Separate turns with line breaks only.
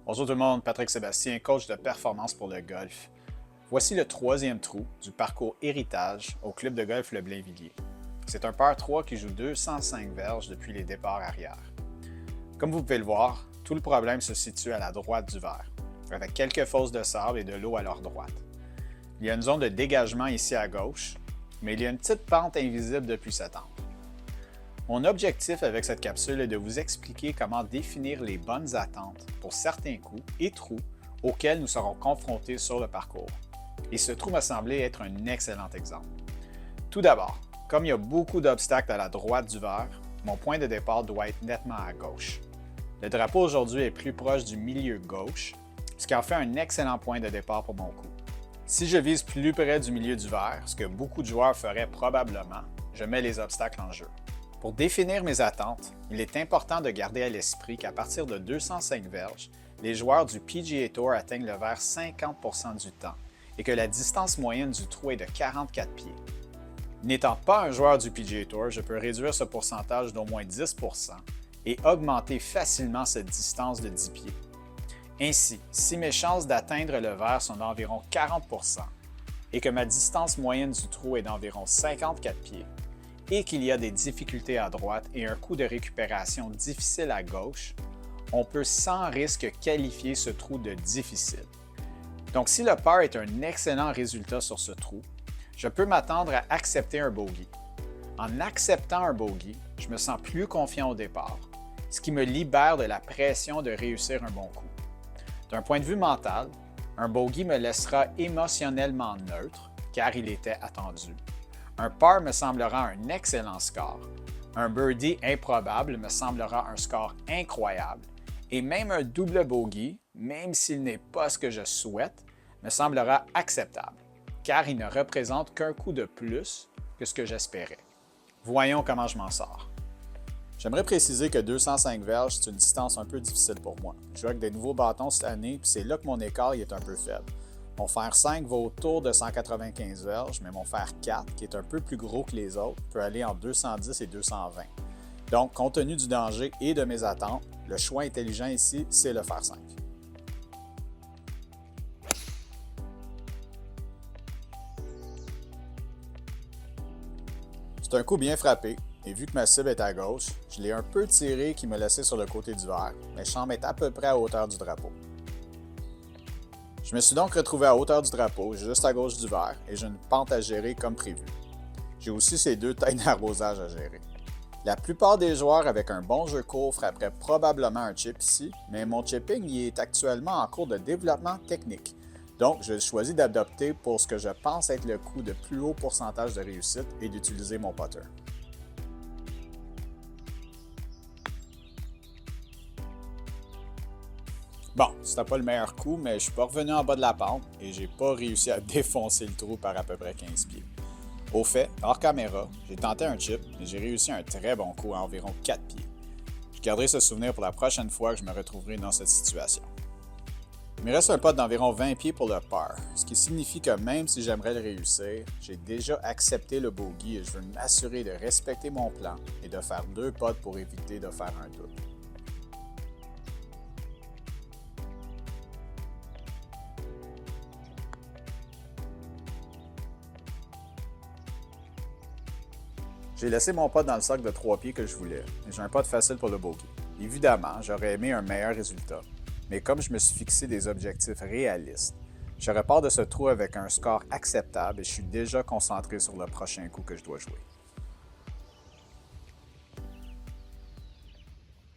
Bonjour tout le monde, Patrick Sébastien, coach de performance pour le golf. Voici le troisième trou du parcours héritage au club de golf Le Blainvilliers. C'est un par 3 qui joue 205 verges depuis les départs arrière. Comme vous pouvez le voir, tout le problème se situe à la droite du verre, avec quelques fosses de sable et de l'eau à leur droite. Il y a une zone de dégagement ici à gauche, mais il y a une petite pente invisible depuis cet angle. Mon objectif avec cette capsule est de vous expliquer comment définir les bonnes attentes pour certains coups et trous auxquels nous serons confrontés sur le parcours. Et ce trou m'a semblé être un excellent exemple. Tout d'abord, comme il y a beaucoup d'obstacles à la droite du verre, mon point de départ doit être nettement à gauche. Le drapeau aujourd'hui est plus proche du milieu gauche, ce qui en fait un excellent point de départ pour mon coup. Si je vise plus près du milieu du verre, ce que beaucoup de joueurs feraient probablement, je mets les obstacles en jeu. Pour définir mes attentes, il est important de garder à l'esprit qu'à partir de 205 verges, les joueurs du PGA Tour atteignent le verre 50% du temps et que la distance moyenne du trou est de 44 pieds. N'étant pas un joueur du PGA Tour, je peux réduire ce pourcentage d'au moins 10% et augmenter facilement cette distance de 10 pieds. Ainsi, si mes chances d'atteindre le verre sont d'environ 40% et que ma distance moyenne du trou est d'environ 54 pieds, et qu'il y a des difficultés à droite et un coup de récupération difficile à gauche, on peut sans risque qualifier ce trou de difficile. Donc si le par est un excellent résultat sur ce trou, je peux m'attendre à accepter un bogey. En acceptant un bogey, je me sens plus confiant au départ, ce qui me libère de la pression de réussir un bon coup. D'un point de vue mental, un bogey me laissera émotionnellement neutre, car il était attendu. Un par me semblera un excellent score, un birdie improbable me semblera un score incroyable, et même un double bogey, même s'il n'est pas ce que je souhaite, me semblera acceptable, car il ne représente qu'un coup de plus que ce que j'espérais. Voyons comment je m'en sors. J'aimerais préciser que 205 verges, c'est une distance un peu difficile pour moi. Je joue avec des nouveaux bâtons cette année, puis c'est là que mon écart est un peu faible. Mon fer 5 va autour de 195 verges, mais mon fer 4, qui est un peu plus gros que les autres, peut aller entre 210 et 220. Donc, compte tenu du danger et de mes attentes, le choix intelligent ici, c'est le fer 5. C'est un coup bien frappé, et vu que ma cible est à gauche, je l'ai un peu tiré qui me laissait sur le côté du verre, mais je semble être à peu près à hauteur du drapeau. Je me suis donc retrouvé à hauteur du drapeau, juste à gauche du verre, et j'ai une pente à gérer comme prévu. J'ai aussi ces deux tailles d'arrosage à gérer. La plupart des joueurs avec un bon jeu court frapperaient probablement un chip ici, mais mon chipping y est actuellement en cours de développement technique. Donc, je choisis d'adopter pour ce que je pense être le coup de plus haut pourcentage de réussite et d'utiliser mon putter. Bon, c'était pas le meilleur coup, mais je suis pas revenu en bas de la pente et j'ai pas réussi à défoncer le trou par à peu près 15 pieds. Au fait, hors caméra, j'ai tenté un chip et j'ai réussi un très bon coup à environ 4 pieds. Je garderai ce souvenir pour la prochaine fois que je me retrouverai dans cette situation. Il me reste un putt d'environ 20 pieds pour le par, ce qui signifie que même si j'aimerais le réussir, j'ai déjà accepté le bogey et je veux m'assurer de respecter mon plan et de faire 2 putts pour éviter de faire un double. J'ai laissé mon putt dans le sac de 3 pieds que je voulais, et j'ai un putt facile pour le bogey. Évidemment, j'aurais aimé un meilleur résultat, mais comme je me suis fixé des objectifs réalistes, je repars de ce trou avec un score acceptable et je suis déjà concentré sur le prochain coup que je dois jouer.